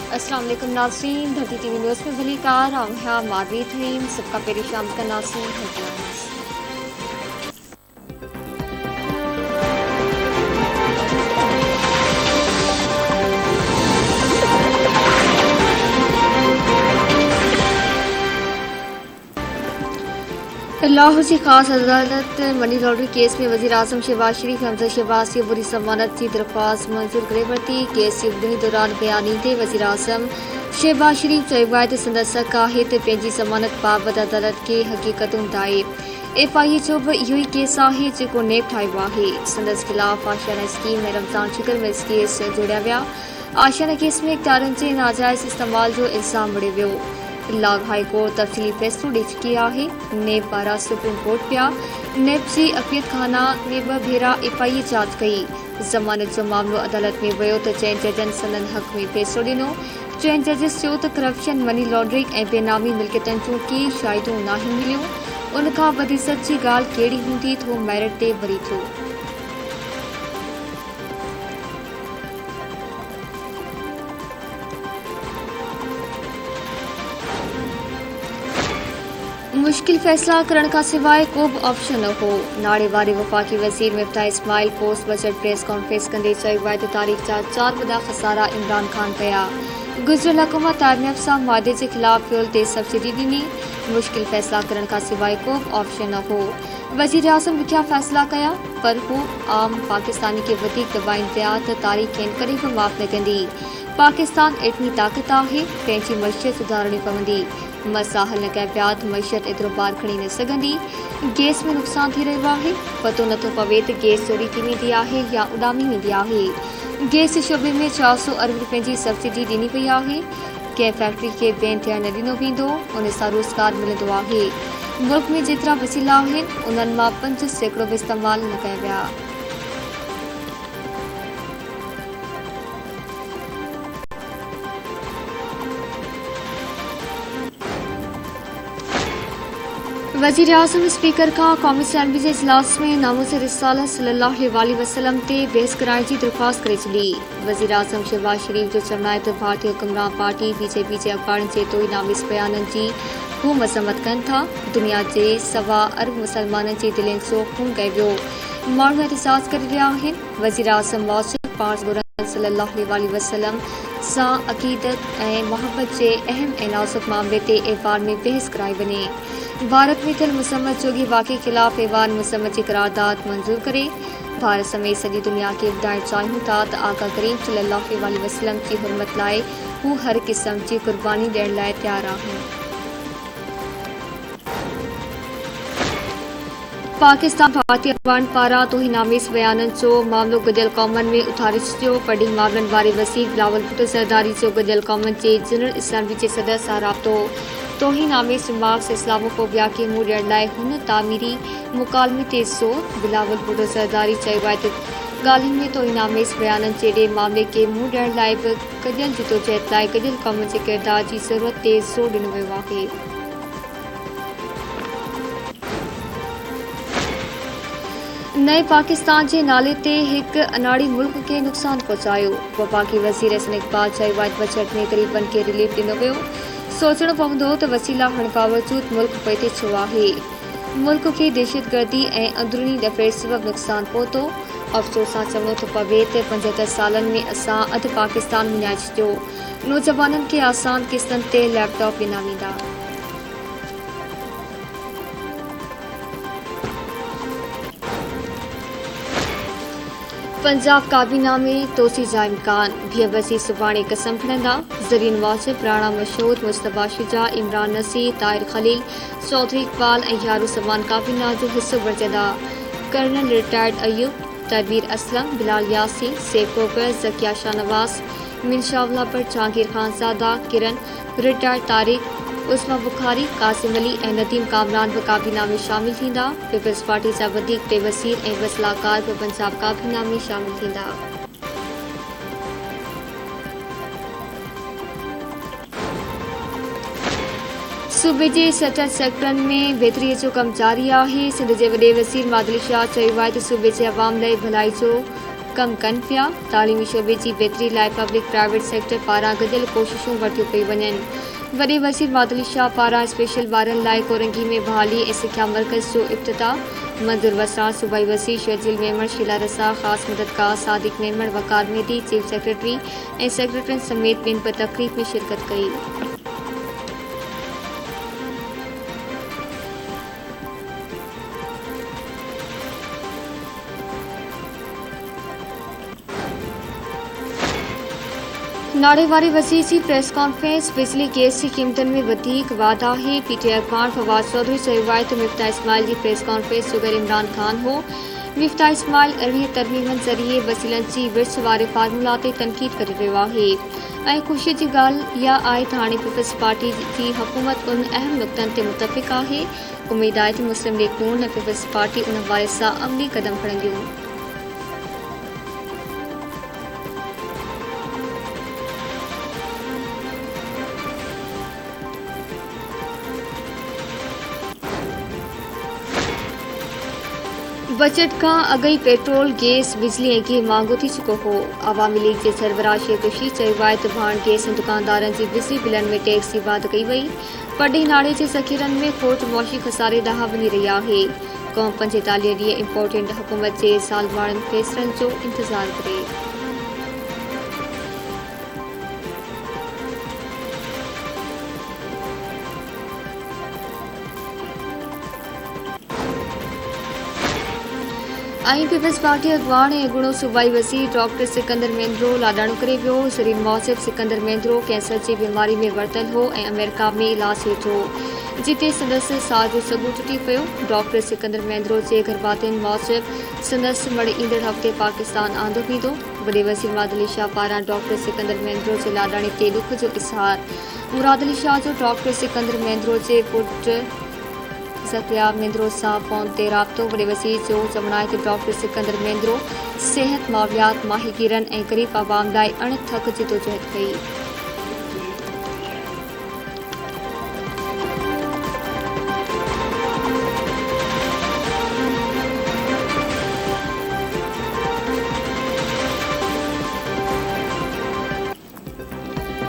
अस्सलाम वालेकुम नाज़रीन, धरती टीवी न्यूज़ में भली कार आउं मारवी थीम सबका पेरी शाम का नाज़रीन हेडलाइंस। लाहौर की खास अदालत मनी लॉन्ड्रिंग केस में वज़ीर आज़म शहबाज शरीफ हमजा शहबाज की बुरी जमानत की दरख्वास्त मंजूर करे वरिती। केस की ॿुधणी दौरान बयानी ते वज़ीर आज़म शहबाज शरीफ चयो आहे त संदसि हक़ आहे त पंहिंजी ज़मानत बाबति अदालत खे हक़ीक़तूं ॿुधाए। FIA जो बि इहो ई केस आहे जेको नेब ठाहियो आहे। संदसि ख़िलाफ़ आशियाना स्कीम ऐं रमज़ान शिकर में केस जोड़िया विया। आशियाना केस में इख्तियारनि जे नाजाइज़ इस्तेमाल जो इल्ज़ाम विढ़ियो वियो। लाहौर हाई कोर्ट तफ़सीली फ़ैसिलो ॾेई चुकी आहे। नेब पारां सुप्रीम कोर्ट पिया। नेब जी अपील खाना में 2 भेरा FIA जांच कई। ज़मानत जो मामलो अदालत में वियो त 4 जजनि संदनि हक़ में फ़ैसिलो ॾिनो। 4 जजिस चयो त करप्शन, मनी लॉन्ड्रिंग ऐं बेनामी मिल्कियतुनि जूं के शाहिदूं नाहिन मिलियूं। उन खां वॾी सच जी ॻाल्हि कहिड़ी हूंदी थो मैरिट ते वरी थियो। मुश्किल फ़ैसला करण खां सवाइ को बि ऑप्शन न हो। नाड़े वारे वफ़ाक़ी वज़ीर Miftah Ismail post budget press conference कंदे चयो आहे त तारीख़ जा 4 वॾा ख़सारा इमरान ख़ान कया। गुज़िरियल हुकूमत IMF सां मुआदे जे ख़िलाफ़ फ्यूल ते सब्सिडी ॾिनी। मुश्किल फ़ैसला करण खां सवाइ को बि ऑप्शन न हो। वज़ीर आज़म ॾुखिया फ़ैसला कया, पर हू आम पाकिस्तानी खे वधीक दबाइनि पिया त तारीख़ खेनि कॾहिं बि माफ़ न कंदी। पाकिस्तान एटमी ताक़त आहे, पंहिंजी मईशत सुधारणी पवंदी। मसा हल न कया पिया त मईशत एतिरो पार खणी न सघंदी। गैस में नुक़सान थी रहियो आहे, पतो नथो पवे त गैस चोरी थी वेंदी आहे या उॾामी वेंदी आहे। गैस जे शोबे में 400 अरब रुपयनि जी सब्सिडी ॾिनी वई आहे। कंहिं फैक्ट्री खे बैन थियण न ॾिनो वेंदो, उन सां रोज़गार मिलंदो आहे। मुल्क में जेतिरा वसीला आहिनि उन्हनि मां 5% बि इस्तेमाल न कया विया। वज़ीर आज़म स्पीकर का कौमी असम्बली के इजलास में नामूज़ रिसालत सल्लल्लाहु अलैहि वसल्लम ते बहस कराइण जी दरख्वास्त करे छॾी। वज़ीर आज़म शहबाज शरीफ जो चवणु आहे त भारतीय हुक्मरान पार्टी BJP जे अख़बारनि जे तोहीनामीज़ बयाननि जी हू मज़म्मत कनि था। दुनिया जे 1.25 अरब मुसलमाननि जी दिलनि जो खून कयो वियो। माण्हू एहतजाज करे रहिया आहिनि। वज़ीर आज़म मौजूद पाण गुरु सल्लल्लाहु अलैहि वसल्लम सां अक़ीदत ऐं मोहब्बत जे अहम ऐं नाज़ुक मामले ते ऐवान में बहस कराई वञे। भारत में थियल मुसम्मत जोगी वाक़े ख़िलाफ़ ऐवान मुसम्मत जी करारदाद मंज़ूर करे। भारत समेत सॼी दुनिया खे ॿुधाइण चाहियूं था त आका करीम सल्लल्लाहु अलैहि वसल्लम जी हुरमत लाइ हू हर क़िस्म जी क़ुर्बानी ॾियण लाइ तयारु आहिनि। पाकिस्तान भारतीय अख़बारनि पारां तोहीनामीज़ बयाननि जो मामलो गॾियल क़ौमनि में उथारे छॾियो। पढ़ी मामलनि वारे वज़ीर बिलावल भुट्टो ज़रदारी जो गॾियल क़ौमनि जे जनरल असम्बली जे सदर सां राब्तो। तोहीनामीज़ रिमार्क्स इस्लामोफोबिया खे मुंहुं ॾियण लाइ हुन तामीरी मुकालमे ते ज़ोर। बिलावल भुट्टो ज़रदारी चयो आहे त ॻाल्हियुनि में तोहीनामीज़ बयाननि जहिड़े मामले खे मुंहुं ॾियण लाइ बि गॾियल जिदोजहद लाइ गॾियल क़ौमनि जे किरदार जी ज़रूरत ते ज़ोर ॾिनो वियो आहे। नए पाकिस्तान जे नाले ते हिकु अनाड़ी मुल्क खे नुक़सान पहुचायो। वफ़ाक़ी वज़ीर हसन इक़बाल चयो आहे त बजट में ग़रीबनि खे रिलीफ ॾिनो वियो। सोचणो पवंदो त वसीला हुअण बावजूद मुल्क पोइते छो आहे। मुल्क खे दहशतगर्दी ऐं अंदरूनी डफे सबबि नुक़सान पहुतो। अफ़सोस सां चवणो थो पवे त 75 सालनि में असां अधु पाकिस्तान विञाए छॾियो। नौजवाननि खे आसान किस्तनि ते लैपटॉप ॾिना वेंदा। पंजाब काबीना में तोसी जा इम्कान। भीअ वज़ीर सुभाणे कसम खणंदा। ज़रीन वाजिब, राणा मशहूर, मुस्तफ़ा शुजा, इमरान नसीर, ताहिर खलील, चौधरी इक़बाल ऐं यारूं समान काबीना जो हिस्सो बणजंदा। कर्नल रिटायर्ड अयूब, तनवीर असलम, बिलाल यासीन, सैफ कोकर, ज़किया शाहनवाज़, मिनशाउल्ला भट्ट, जहांगीर खानज़ादा, किरण, रिटायर्ड तारिक, उस्मा बुखारी, कासिम अली ऐं नदीम कामरान बि काबीना में शामिल थींदा। पीपल्स पार्टी जा वधीक 2 वज़ीर ऐं ॿ सलाहकार बि पंजाब काबीना में शामिल थींदा। सूबे जे 60 सेक्टरनि में बहितरीअ जो कमु जारी आहे। सिंध जे वॾे वज़ीर मादली शाह चयो आहे त सूबे जे अवाम लाइ भलाई जो कम कनि पिया। तालीमी शोबे जी बहितरी लाइ पब्लिक प्राइवेट सेक्टर पारां गॾियल कोशिशूं वठियूं पई वञनि। वॾे वज़ीर मादली शाह पारां स्पेशल ॿारनि लाइ कोरंगी में बहाली ऐं सिख्या मर्कज़ जो इफ़्तिताह। मंज़ूर वसरां सूबाई वज़ीर शर्जील मेमण, शीला रसा, ख़ासि मददगार सादिक मेमण, वक़ार मेहदी, चीफ सेक्रेटरी ऐं सेक्रेटरियुनि समेत ॿियनि बि तक़रीब में शिरकत कई। नाड़े वारे वज़ीर जी प्रेस कॉन्फ्रेंस। बिजली गैस जी क़ीमतुनि में वधीक वाधा है। पीटीआई अॻवान फवाद चौधरी चयो आहे त मिफ्ता इस्माइल जी प्रेस कॉन्फ्रेंस जो गैर इमरान खान हो। मिफ्ता इस्माइल 18 तरमीमनि ज़रिए वसीलनि जी विर्स वारे फार्मूला ते तनक़ीद करे रहियो आहे ऐं ख़ुशी जी ॻाल्हि इहा आहे त हाणे पीपल्स पार्टी जी हुकूमत उन अहम नुक़्तनि ते मुतफ़िक़ आहे। उमेद आहे त मुस्लिम लीग नून ऐं पीपल्स पार्टी उन हवाले सां अमली क़दम खणंदियूं। बजट खां अॻु ई पेट्रोल, गैस, बिजली ऐं घी महांगो थी चुको हो। अवामी लीग जे सरबराह शेख रशीद चयो आहे त भाण गैस ऐं दुकानदारनि जी बिजली बिलनि में टैक्स जी वाध कई वई। पढ़ी नाड़े जे ज़ख़ीरनि में खोट मुआशी खसारे ॾांहुं वञी रही आहे। क़ौम 45 ॾींहं इम्पोर्टेंट हुकूमत जे सालवारनि फ़ैसिलनि जो इंतज़ारु करे। पीपल्स पार्टी अॻवान ऐं अॻूणो सूबाई वज़ीर डॉक्टर सिकंदर मेंद्रो लाॾाणो करे वियो। ज़रीन मौसिफ़ सिकंदर मेंद्रो कैंसर जी बीमारी में वरतल हो ऐं अमेरिका में इलाज वेठो, जिते संदसि साह जो सॻु टुटी पियो। डॉक्टर सिकंदर मेंद्रो जे घरवातियुनि मौसिफ़ संदसि मड़ ईंदड़ हफ़्ते पाकिस्तान आंदो वेंदो। वॾे वज़ीर मुराद शाह पारां डॉक्टर सिकंदर मेंद्रो जे लाॾाणे ते ॾुख जो इज़हार। मुराद शाह जो डॉक्टर सिकंदर मेंद्रो जे पुटु ज़किया मेंद्रो सां फ़ोन ते राब्तो। वॾे वज़ीर जो चवणु आहे त डॉक्टर सिकंदर मेंद्रो सिहत, मामलियात, माहिगीरनि ऐं ग़रीब आवाम लाइ अणथक जिदोजहद कई।